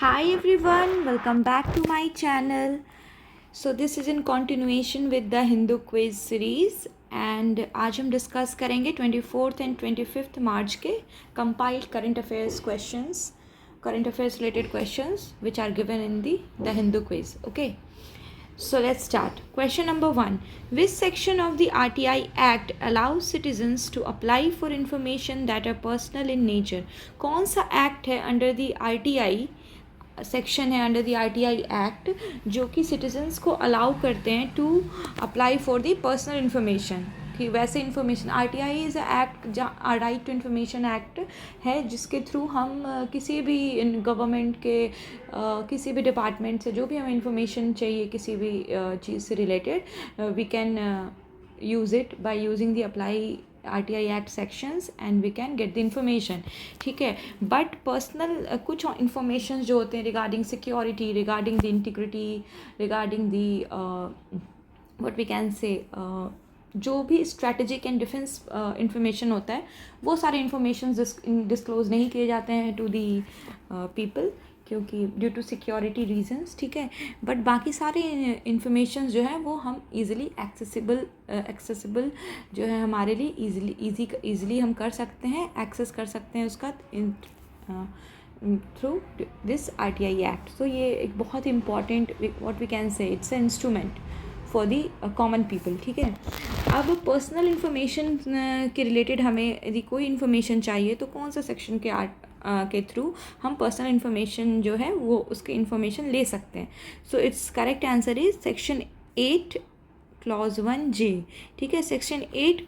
Hi everyone, welcome back to my channel. So this is in continuation with the Hindu quiz series and आज हम discuss करेंगे 24th and 25th मार्च के compiled current affairs related questions which are given in the Hindu quiz. Okay. So let's start. Question number 1. Which section of the RTI Act allows citizens to apply for information that are personal in nature? कौन सा act है under the RTI section है under the RTI act जो कि citizens को allow करते हैं to apply for the personal information कि वैसे information RTI is a act जहाँ राइट टू इन्फॉर्मेशन एक्ट है जिसके थ्रू हम किसी भी गवर्नमेंट के किसी भी डिपार्टमेंट से जो भी हमें इन्फॉर्मेशन चाहिए किसी भी चीज़ से related we can use it by using the apply RTI act sections and we can get the information. ठीक है, बट पर्सनल कुछ इन्फॉर्मेशन जो होते हैं regarding security, regarding the integrity, regarding the what we can say जो भी strategic and defence information होता है वो सारे इंफॉर्मेशन डिस्क्लोज नहीं किए जाते हैं टू दी पीपल क्योंकि ड्यू टू सिक्योरिटी रीजंस. ठीक है, बट बाकी सारे इंफॉर्मेशन जो है वो हम इजीली एक्सेसिबल जो है हमारे लिए ईज़िली हम कर सकते हैं, एक्सेस कर सकते हैं उसका through this RTI act. So ये एक बहुत important what we can say it's an instrument for the common people. ठीक है, अब पर्सनल इन्फॉर्मेशन के रिलेटेड हमें यदि कोई इन्फॉर्मेशन चाहिए तो कौन सा सेक्शन के थ्रू हम पर्सनल इन्फॉर्मेशन जो है वो उसके इन्फॉर्मेशन ले सकते हैं. सो it's correct answer is section 8 clause 1J. ठीक है, सेक्शन 8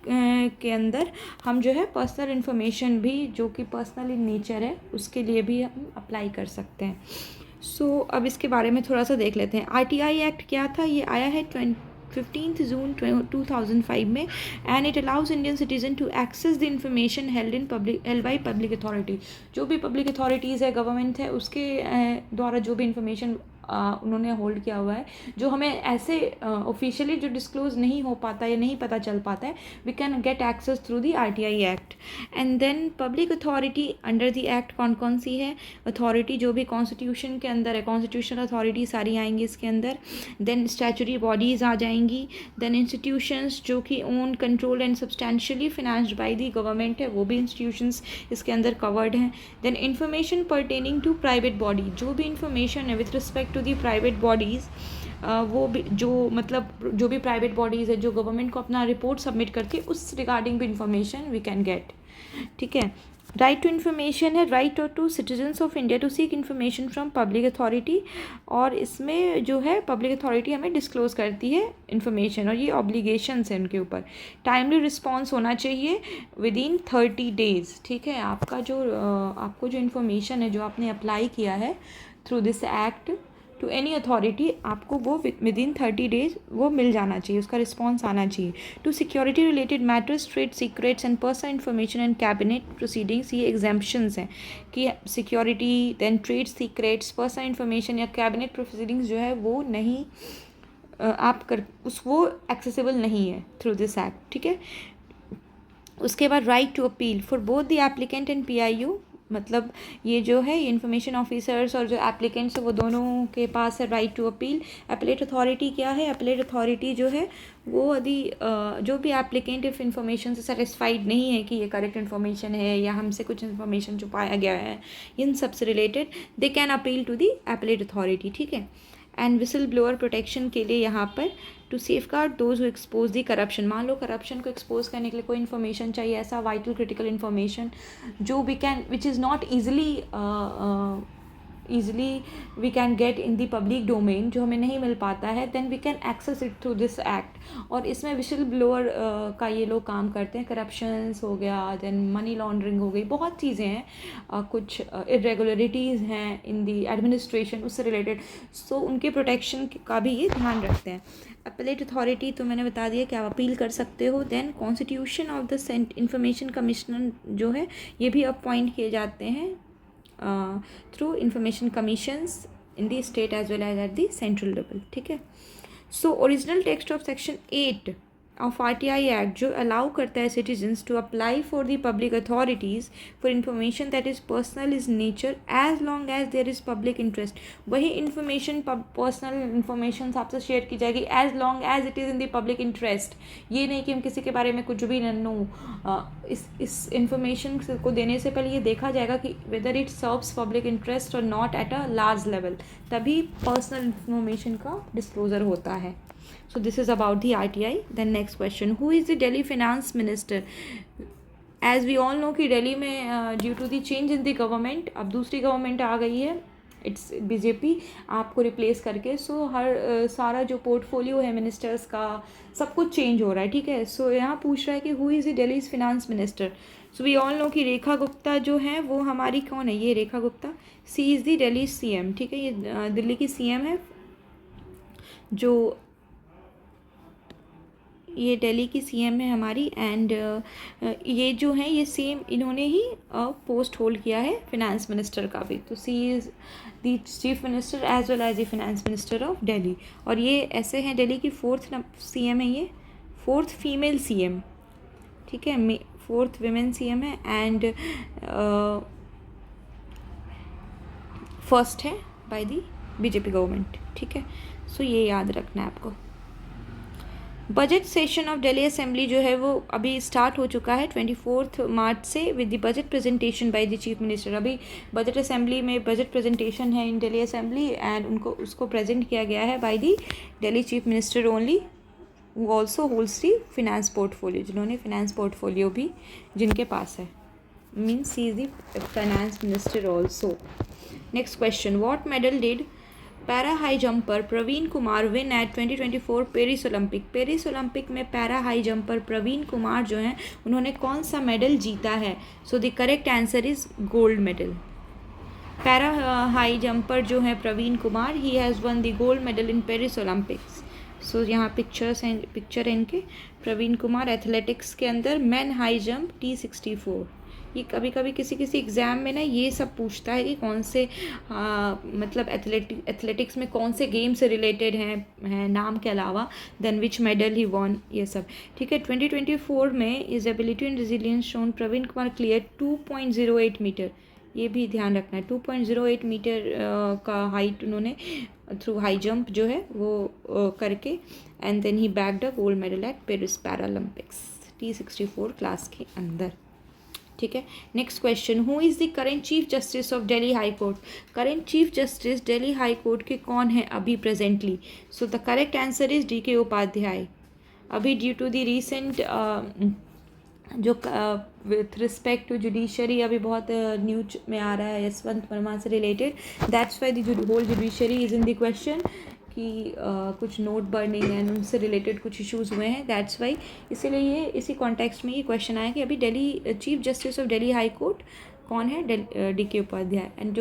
के अंदर हम जो है पर्सनल इन्फॉर्मेशन भी जो कि पर्सनल इन नेचर है उसके लिए भी हम अप्लाई कर सकते हैं. सो अब इसके बारे में थोड़ा सा देख लेते हैं. RTI एक्ट क्या था? ये आया है 15th जून 2005 में and it allows Indian citizen to access the information held by public authority. जो भी पब्लिक अथॉरिटीज़ है, गवर्नमेंट है, उसके द्वारा जो भी इंफॉर्मेशन उन्होंने होल्ड किया हुआ है जो हमें ऐसे ऑफिशियली जो डिस्क्लोज नहीं हो पाता या नहीं पता चल पाता है, we can get access through the RTI act. And then public authority under the act कौन कौन सी है? अथॉरिटी जो भी कॉन्स्टिट्यूशन के अंदर है, कॉन्स्टिट्यूशनल अथॉरिटी सारी आएंगी इसके अंदर. देन स्टैचुटरी बॉडीज़ आ जाएंगी. देन इंस्टीट्यूशंस जो कि own control and substantially financed by the government है, वो भी इंस्टीट्यूशंस इसके अंदर कवर्ड हैं. Then information pertaining to private body, जो भी इंफॉर्मेशन है with respect to the private bodies, वो भी जो मतलब जो भी प्राइवेट बॉडीज़ है जो गवर्नमेंट को अपना रिपोर्ट सबमिट करती है उस रिगार्डिंग भी इंफॉर्मेशन वी कैन गेट. ठीक है, राइट टू इन्फॉर्मेशन है right to citizens of India to seek information from public authority, और इसमें जो है पब्लिक अथॉरिटी हमें डिस्क्लोज करती है इन्फॉर्मेशन और ये ऑब्लिगेशंस हैं उनके ऊपर. टाइमली रिस्पॉन्स होना चाहिए विद इन 30 days. ठीक है, आपको जो इन्फॉर्मेशन है जो आपने अप्लाई किया है through this act to any authority, आपको वो विद इन 30 days वो मिल जाना चाहिए, उसका रिस्पॉन्स आना चाहिए. To security related matters, trade secrets and personal information and cabinet proceedings, ये एग्जाम्पशंस हैं कि security then trade secrets, personal information या कैबिनेट प्रोसीडिंग्स जो है वो नहीं वो एक्सेसिबल नहीं है थ्रू दिस एक्ट. ठीक है, उसके बाद right to appeal for both the applicant and PIU, मतलब ये जो है ये इन्फॉर्मेशन ऑफिसर्स और जो एप्लीकेंट्स है वो दोनों के पास है right to appeal. Appellate authority क्या है? एपलेट अथॉरिटी जो है वो यदि जो भी एप्लीकेंट इफ इंफॉर्मेशन से सेटिस्फाइड नहीं है कि ये करेक्ट इन्फॉर्मेशन है या हमसे कुछ इन्फॉर्मेशन छुपाया गया है इन सब से related, they can appeal to the appellate authority. ठीक है, एंड विसल ब्लोअर प्रोटेक्शन के लिए यहाँ पर to safeguard those who expose the corruption. मान लो करप्शन को एक्सपोज करने के लिए कोई इन्फॉर्मेशन चाहिए, ऐसा वाइटल क्रिटिकल इन्फॉर्मेशन जो which is not easily we can get in the public domain, जो हमें नहीं मिल पाता है, then we can access it through this act. और इसमें विशल ब्लोअर का ये लोग काम करते हैं. करप्शंस हो गया, देन मनी लॉन्ड्रिंग हो गई, बहुत चीज़ें हैं, कुछ इरेगुलरिटीज़ हैं इन दी एडमिनिस्ट्रेशन उससे रिलेटेड, सो उनके प्रोटेक्शन का भी ये ध्यान रखते हैं. अपीलेट अथॉरिटी तो मैंने बता दिया कि आप अपील कर सकते हो. Then constitution of the information commissioner जो है ये भी अपॉइंट किए जाते हैं through information commissions in the state as well as at the central level. ठीक है, so original text of section 8 of RTI act जो अलाउ करता है citizens to apply for the public authorities for information that is personal is nature as long as there is public interest. वही information personal information आपसे share की जाएगी as long as it is in the public interest. ये नहीं कि हम किसी के बारे में कुछ भी नो, इस इंफॉर्मेशन को देने से पहले ये देखा जाएगा कि whether it serves public interest और not at a large level, तभी पर्सनल इंफॉर्मेशन का डिस्क्लोजर होता है। So this is about the RTI. Then next question, who is the Delhi finance minister? As we all know कि दिल्ली में due to the change in the government अब दूसरी government आ गई है, इट्स बीजेपी आपको रिप्लेस करके। सो हर सारा जो पोर्टफोलियो है मिनिस्टर्स का सब कुछ चेंज हो रहा है, ठीक है। सो यहाँ पूछ रहा है कि who is the Delhi finance minister. So we all know कि रेखा गुप्ता जो है वो हमारी कौन है, ये रेखा गुप्ता, सी इज़ द दिल्ली सीएम, ठीक है। ये दिल्ली की सीएम है, जो ये दिल्ली की सीएम है हमारी। एंड ये जो है ये सेम इन्होंने ही पोस्ट होल्ड किया है फिनेंस मिनिस्टर का भी। तो she is the chief minister as well as the finance minister of Delhi. और ये ऐसे हैं, दिल्ली की 4th सीएम है, ये 4th फीमेल सीएम, ठीक है, 4th विमेन सीएम है। एंड फर्स्ट है बाय द बीजेपी गवर्नमेंट, ठीक है। सो ये याद रखना है आपको। Budget session of Delhi assembly जो है वो अभी स्टार्ट हो चुका है 24 मार्च से with the budget presentation by the chief minister. अभी बजट असेंबली में बजट प्रेजेंटेशन है इन दिल्ली असेंबली एंड उसको प्रेजेंट किया गया है by the Delhi chief minister only, वो also holds the finance portfolio, जिन्होंने फिनेंस पोर्टफोलियो भी जिनके पास है, means he is the finance minister also. Next question, what medal did para high jumper Praveen Kumar win at 2024 Paris Olympic. Paris Olympic में para high jumper Praveen Kumar जो हैं उन्होंने कौन सा मेडल जीता है। So the correct answer is gold medal. Para high jumper जो है Praveen Kumar, he has won the gold medal in Paris Olympics. So यहाँ पिक्चर है इनके, प्रवीण कुमार एथलेटिक्स के अंदर मेन हाई जंप T64। ये कभी कभी किसी एग्ज़ाम में ना ये सब पूछता है कि कौन से मतलब एथलेटिक्स में कौन से गेम से रिलेटेड हैं नाम के अलावा, then which medal he won, ये सब, ठीक है। 2024 में is ability and resilience shown Praveen Kumar clear 2.08 metre, ये भी ध्यान रखना है। 2.08 मीटर का हाइट उन्होंने थ्रू हाई जंप जो है वो करके and then he bagged a gold medal at Paris Paralympics T64 class के अंदर, ठीक है। Next question, who is the current chief justice of Delhi high court. Current chief justice Delhi high court के कौन है अभी presently. So the correct answer is DK Upadhyay. अभी due to the recent जो विथ रिस्पेक्ट टू जुडिशरी अभी बहुत news में आ रहा है यशवंत वर्मा से related, that's why the whole judiciary is in the question कि कुछ नोट बर्निंग एंड उनसे रिलेटेड कुछ इश्यूज़ हुए हैं, दैट्स वाई, इसीलिए ये इसी कॉन्टेक्स्ट में ये क्वेश्चन आया कि अभी Delhi chief justice of Delhi high court कौन है, DK उपाध्याय। एंड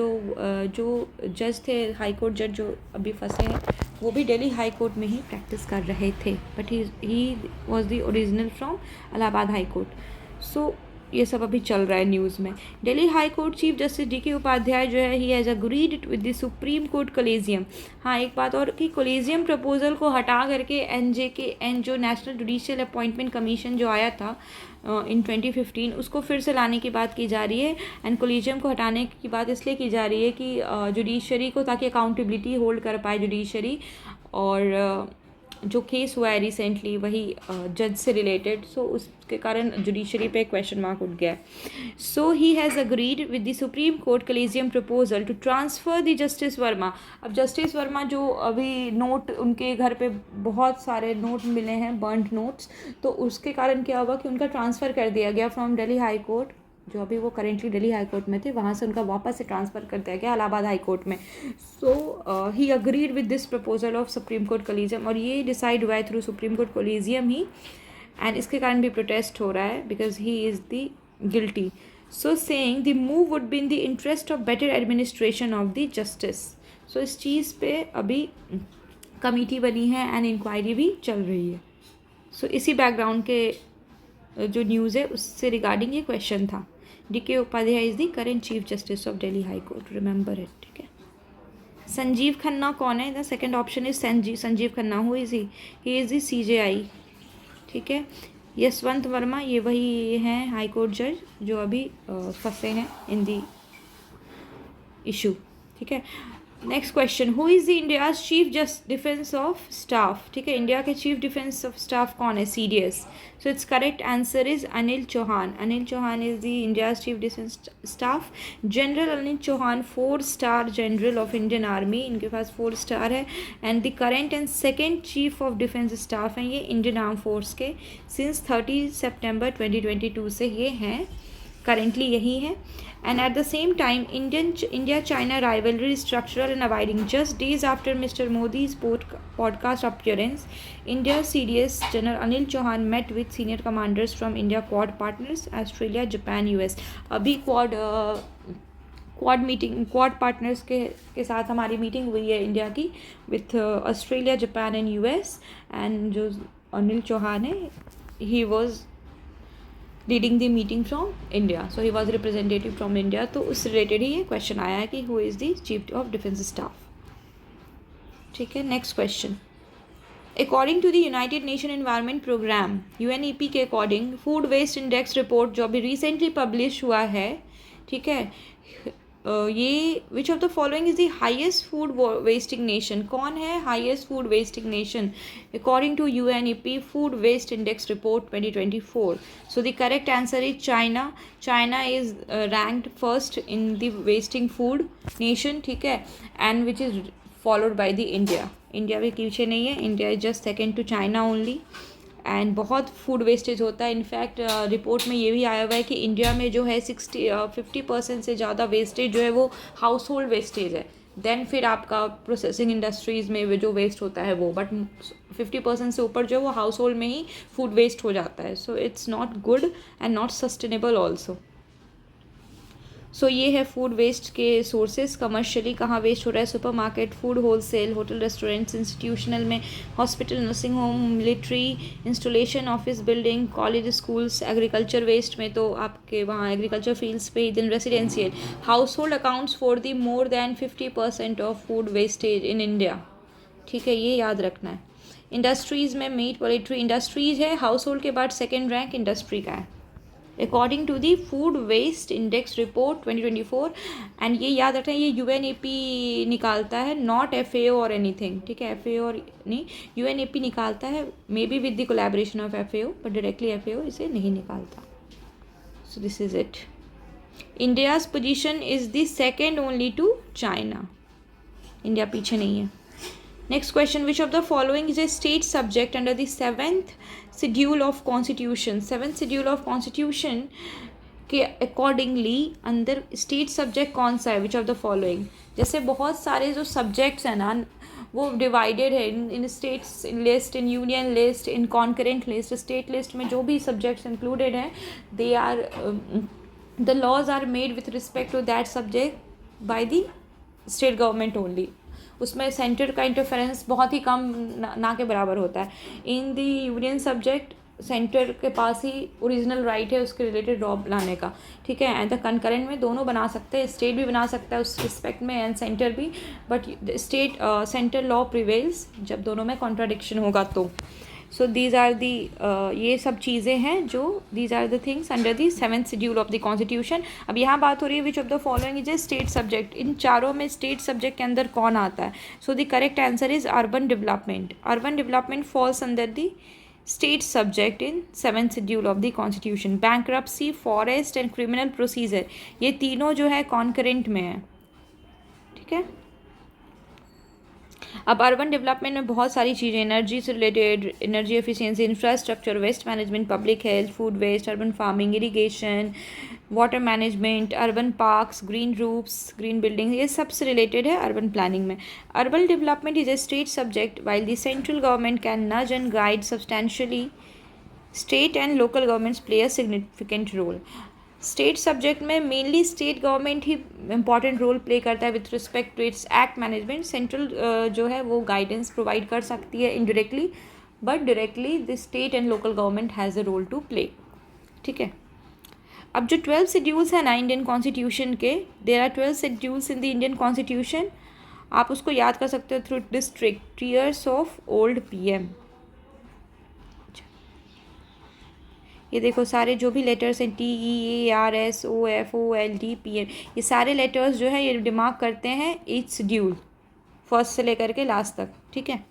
जो जज थे हाई कोर्ट जज जो अभी फंसे हैं वो भी दिल्ली हाई कोर्ट में ही प्रैक्टिस कर रहे थे, but he was the original from Allahabad high court. So ये सब अभी चल रहा है न्यूज़ में। Delhi high court chief justice DK Upadhyay जो है he has agreed with the supreme court collegium. हाँ, एक बात और कि कोलेजियम प्रपोजल को हटा करके NJK जो नेशनल जुडिशियल अपॉइंटमेंट कमीशन जो आया था इन 2015 उसको फिर से लाने की बात की जा रही है। एंड कोलेजियम को हटाने की बात इसलिए की जा रही है कि जुडिशरी को, ताकि अकाउंटेबिलिटी होल्ड कर पाए जुडिशरी, और जो केस हुआ है रिसेंटली वही जज से रिलेटेड, सो उसके कारण जुडिशरी पे क्वेश्चन मार्क उठ गया। So he has agreed with the supreme court collegium proposal to transfer the justice Verma. अब जस्टिस वर्मा जो अभी नोट उनके घर पे बहुत सारे नोट मिले हैं, बर्न्ड नोट्स, तो उसके कारण क्या हुआ कि उनका ट्रांसफ़र कर दिया गया फ्रॉम दिल्ली हाई कोर्ट, जो अभी वो करेंटली दिल्ली हाई कोर्ट में थे, वहाँ से उनका वापस से ट्रांसफ़र कर दिया गया इलाहाबाद हाई कोर्ट में। So he agreed with this proposal of supreme court collegium, और ये डिसाइड हुआ है थ्रू सुप्रीम कोर्ट कोलेजियम ही, एंड इसके कारण भी प्रोटेस्ट हो रहा है because he is the guilty. So saying the move would be in the interest of better administration of the justice. So इस चीज़ पे अभी कमेटी बनी है एंड इंक्वायरी भी चल रही है। सो इसी बैकग्राउंड के जो न्यूज़ है उससे रिगार्डिंग ये क्वेश्चन था। DK Upadhyay is the current chief justice of Delhi high court, remember it, ठीक है। संजीव खन्ना कौन है, the second option is Sanjiv Khanna. Who is he is the CJI, ठीक है। यशवंत वर्मा ये वही हैं हाई कोर्ट जज जो अभी फंसे हैं इन दी इशू, ठीक है। Next question, who is the India's chief just defence of staff, ठीक है। इंडिया के चीफ डिफेंस ऑफ स्टाफ कौन है? CDS। So it's correct answer is Anil Chauhan. Anil Chauhan is the India's chief defence staff. General Anil Chauhan 4 star general of Indian army, इनके पास 4 star है। And the current and second chief of defence staff हैं ये Indian arm force के। Since 30 सितंबर 2022 से ये हैं, करेंटली यही है। And at the same time, India-China rivalry is structural and abiding. Just days after Mr. Modi's podcast appearance, India's CDS General Anil Chauhan met with senior commanders from India Quad partners, Australia, Japan, US. अभी quad partners के साथ हमारी meeting हुई है India की with Australia, Japan and US। And जो अनिल चौहान है, he was leading the meeting from India, so he was representative from India. तो उस रिलेटेड ही ये क्वेश्चन आया है कि who is the chief of defence staff, ठीक है। Next question, according to the United Nation environment programme UNEP के according food waste index report जो अभी रिसेंटली पब्लिश हुआ है, ठीक है, ये which of the following is the highest food wasting nation, कौन है highest food wasting nation according to UNEP food waste index report 2024? So the correct answer is China. China is ranked first in the wasting food nation, ठीक है, and which is followed by the India. India भी पीछे नहीं है, India is just second to China only. And बहुत food wastage होता है। In fact report में ये भी आया हुआ है कि इंडिया में जो है 50% से ज़्यादा वेस्टेज जो है वो हाउस होल्ड वेस्टेज है। देन फिर आपका प्रोसेसिंग इंडस्ट्रीज़ में जो वेस्ट होता है वो, बट 50% से ऊपर जो है वो हाउस होल्ड में ही फूड वेस्ट हो जाता है। So it's not good and not sustainable also. So ये है फूड वेस्ट के सोर्सेज। कमर्शियली कहाँ वेस्ट हो रहा है? Supermarket, food wholesale, hotel, restaurants, institutional में, hospital, nursing home, military installation, office building, college, schools. Agriculture waste में तो आपके वहाँ एग्रीकल्चर फील्ड्स पे। Then residential, household accounts for the more than 50% of food wastage in India, ठीक है, ये याद रखना है। इंडस्ट्रीज़ में मीट, पोल्ट्री इंडस्ट्रीज़ है, हाउस होल्ड के बाद सेकेंड रैंक इंडस्ट्री का है according to the food waste index report 2024। And ये याद रखना है ये UNEP निकालता है, नॉट FAO और एनीथिंग, ठीक है। FAO और नहीं, UNEP निकालता है, maybe with the collaboration of FAO, but directly FAO इसे नहीं निकालता। So this is it. India's position is the second only to China, India पीछे नहीं है। Next question, which of the following is a state subject under the 7th schedule of constitution? 7th schedule of constitution के accordingly अंदर state subject कौन सा है? Which of the following, जैसे बहुत सारे जो सब्जेक्ट्स हैं ना वो डिवाइडेड है in states list, in union list, in concurrent list. State list में जो भी सब्जेक्ट्स इंक्लूडेड हैं, they are the laws are made with respect to that subject by the state government only. उसमें centre का interference बहुत ही कम ना के बराबर होता है। In the union subject centre के पास ही ओरिजिनल राइट है उसके रिलेटेड लॉ लाने का, ठीक है। एंड द कंकरेंट में दोनों बना सकते हैं, स्टेट भी बना सकता है उस रिस्पेक्ट में एंड सेंटर भी, but state centre law prevails जब दोनों में कॉन्ट्राडिक्शन होगा तो। सो दीज आर दी ये सब चीज़ें हैं जो these are the things under the 7th schedule of the constitution. अब यहाँ बात हो रही है which of the following is a state subject. इन चारों में स्टेट सब्जेक्ट के अंदर कौन आता है? So the correct answer is urban development. Urban development falls under the state subject in 7th schedule of the constitution. Bankruptcy, forest and criminal procedure, ये तीनों जो है कॉन्करेंट में है, ठीक है। अब अर्बन डेवलपमेंट में बहुत सारी चीज़ें, एनर्जी से related, energy efficiency, infrastructure, waste management, public health, food waste, urban farming, irrigation, water management, urban parks, green roofs, green building, ये सबसे रिलेटेड है अर्बन प्लानिंग में। Urban development is a state subject while the central government can nudge and guide substantially, state and local governments play a significant role. State subject में mainly state government ही important role play करता है with respect to it's act management. Central जो है वो guidance provide कर सकती है indirectly, but directly the state and local government has a role to play, ठीक है। अब जो 12 शेड्यूल्स हैं ना इंडियन कॉन्स्टिट्यूशन के, there are 12 schedules in the Indian constitution, आप उसको याद कर सकते हो through district years of old PM। ये देखो सारे जो भी लेटर्स हैं TEARSOFOLDPM, ये सारे लेटर्स जो है ये दिमाग करते हैं ईच शेड्यूल, फर्स्ट से लेकर के लास्ट तक, ठीक है।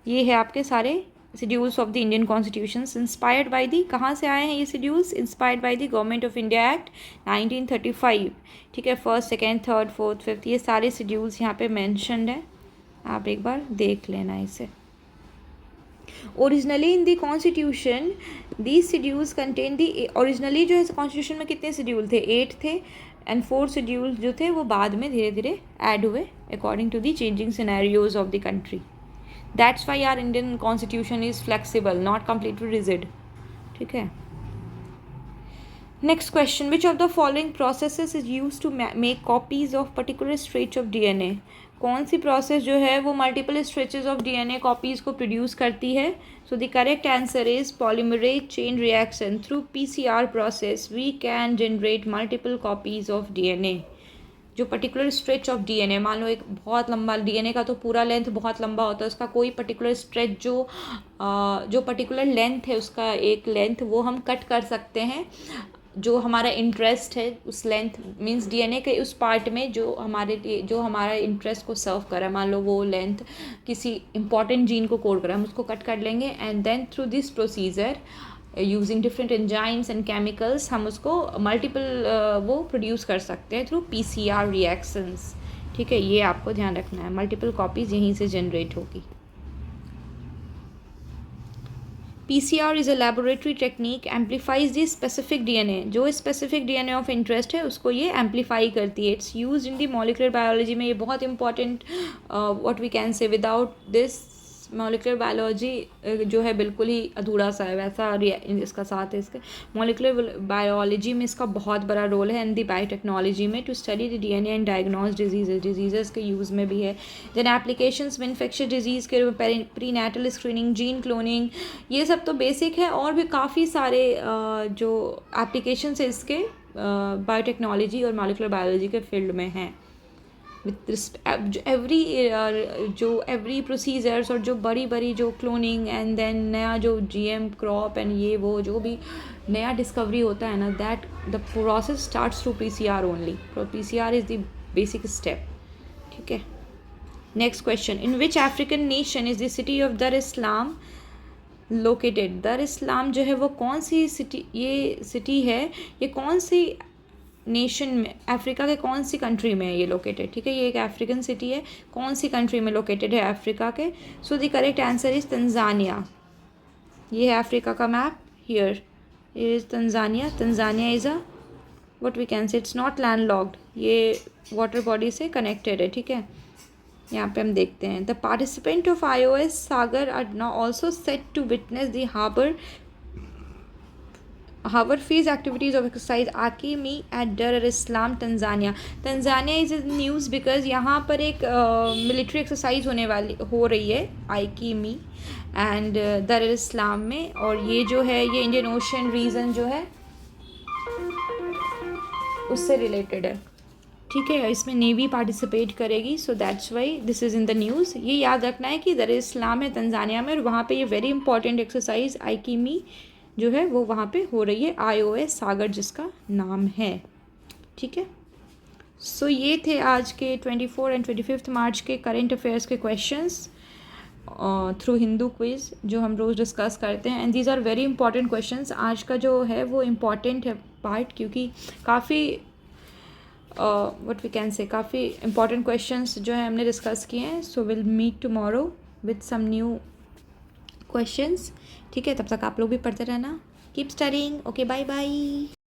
ये है आपके सारे schedules of the Indian constitution, inspired by the, कहाँ से आए हैं ये schedules, inspired by the government of India act 1935, ठीक है। First, second, third, fourth, fifth, ये सारे शेड्यूल्स यहाँ पे मैंशनड है, आप एक बार देख लेना इसे। Originally in the constitution these schedules contain the, originally जो है कॉन्स्टिट्यूशन में कितने शेड्यूल थे, 8 थे, एंड 4 शेड्यूल जो थे वो बाद में धीरे धीरे ऐड हुए according to the changing scenarios of the country. That's why our Indian constitution is flexible, not completely rigid, ठीक है। Next question, which of the following processes is use to make copies of particular stretch of DNA, कौन सी process जो है वो multiple stretches of DNA copies को produce करती है। So the correct answer is polymerase chain reaction, through PCR process we can generate multiple copies of DNA। जो particular stretch of DNA, मान लो एक बहुत लंबा DNA का तो पूरा लेंथ बहुत लंबा होता है, उसका कोई पर्टिकुलर स्ट्रेच जो पर्टिकुलर लेंथ है उसका एक लेंथ वो हम कट कर सकते हैं, जो हमारा इंटरेस्ट है उस लेंथ मींस DNA के उस पार्ट में जो हमारा इंटरेस्ट को सर्व कर रहा है, मान लो वो लेंथ किसी इंपॉर्टेंट जीन को कोड कर रहा है, हम उसको कट कर लेंगे and then through this procedure using different enzymes and chemicals हम उसको मल्टीपल वो प्रोड्यूस कर सकते हैं थ्रू PCR रिएक्शंस, ठीक है। ये आपको ध्यान रखना है, मल्टीपल कॉपीज़ यहीं से जनरेट होगी। PCR is a laboratory technique, amplifies the specific DNA, जो specific DNA of interest है उसको ये amplify करती है। It's used in the molecular biology में, ये बहुत important what we can say, without this molecular biology जो है बिल्कुल ही अधूरा सा है, वैसा इसका साथ है। इसके molecular biology में इसका बहुत बड़ा रोल है, एंड दी बायोटेक्नोलॉजी में to study the DNA and diagnose disease के यूज़ में भी है। देन एप्लीकेशंस में इन्फेक्शियस डिजीज़ के prenatal screening, gene cloning, ये सब तो बेसिक है, और भी काफ़ी सारे जो एप्लीकेशंस है इसके बायोटेक्नोलॉजी और मॉलिक्यूलर बायोलॉजी के फील्ड में हैं। विथ एवरी प्रोसीजर्स और जो बड़ी जो क्लोनिंग एंड देन नया जो GM क्रॉप एंड ये वो जो भी नया डिस्कवरी होता है ना, that the process starts through PCR only. PCR is the basic step, ठीक है। Next question, in which African nation is the city of Dar es Salaam located, Dar es Salaam जो है वो कौन सी सिटी, ये सिटी है ये कौन सी नेशन में, अफ्रीका के कौन सी कंट्री में है ये लोकेटेड, ठीक है। ये एक अफ्रीकन सिटी है, कौन सी कंट्री में लोकेटेड है अफ्रीका के। So the correct answer is Tanzania. ये है अफ्रीका का map, here is Tanzania. Tanzania is a what we can say, it's not landlocked, ये वाटर बॉडी से कनेक्टेड है, ठीक है। यहाँ पे हम देखते हैं, the participant of IOS Sagar are now also set to witness the Harbour phase activities of exercise Akimi at Dar es Salaam, Tanzania. Tanzania is in news because यहाँ पर एक मिलिट्री एक्सरसाइज हो रही है Akimi and Dar es Salaam में, और ये जो है ये इंडियन ओशन रीजन जो है उससे रिलेटेड है, ठीक है। इसमें नेवी पार्टिसिपेट करेगी, so that's why this is in the news. ये याद रखना है कि दर इस सलाम है तंजानिया में, और वहाँ पे ये वेरी इंपॉर्टेंट एक्सरसाइज Akimi जो है वो वहाँ पे हो रही है, IOS सागर जिसका नाम है, ठीक है। सो ये थे आज के 24 एंड 25 मार्च के करंट अफेयर्स के क्वेश्चंस थ्रू हिंदू क्विज़ जो हम रोज़ डिस्कस करते हैं, and these are very important questions. आज का जो है वो इम्पॉर्टेंट है पार्ट, क्योंकि काफ़ी व्हाट वी कैन से काफ़ी इंपॉर्टेंट क्वेश्चंस जो है हमने डिस्कस किए हैं। So will meet tomorrow with some new questions, ठीक है। तब तक आप लोग भी पढ़ते रहना, keep studying, okay, bye bye.